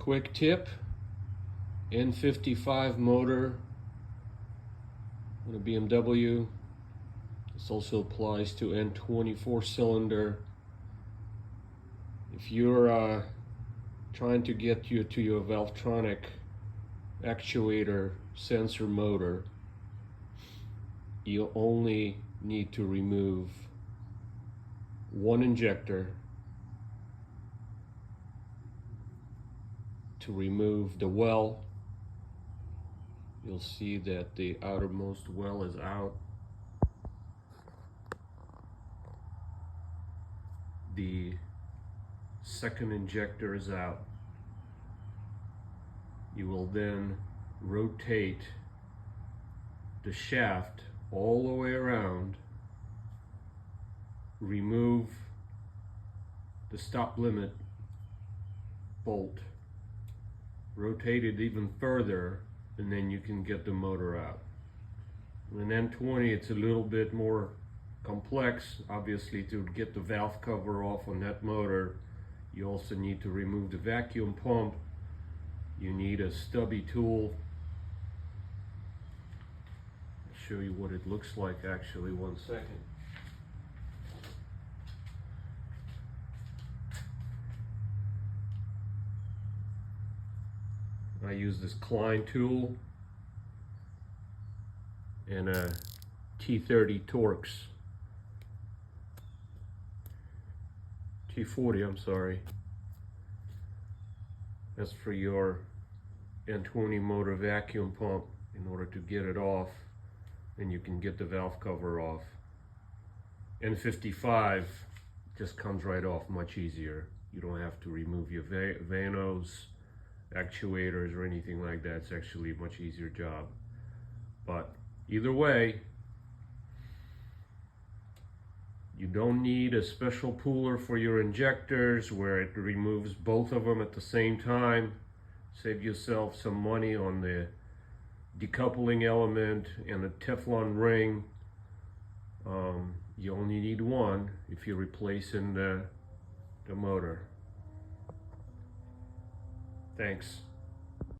Quick tip, N55 motor on a BMW. This also applies to N24 cylinder. If you're trying to get you to your Valvetronic actuator sensor motor, you only need to remove one injector to remove the well. You'll see that the outermost well is out. The second injector is out. You will then rotate the shaft all the way around, remove the stop limit bolt, rotate it even further, and then you can get the motor out. With an N20, it's a little bit more complex. Obviously, to get the valve cover off on that motor, you also need to remove the vacuum pump. You need a stubby tool. I'll show you what it looks like actually, 1 second. I use this Klein tool and a T30 Torx. T40, I'm sorry. That's for your N20 motor vacuum pump in order to get it off, and you can get the valve cover off. N55 just comes right off much easier. You don't have to remove your vanos, actuators, or anything like that. It's actually a much easier job. But either way, you don't need a special puller for your injectors where it removes both of them at the same time. Save yourself some money on the decoupling element and the Teflon ring. You only need one if you're replacing the motor. Thanks.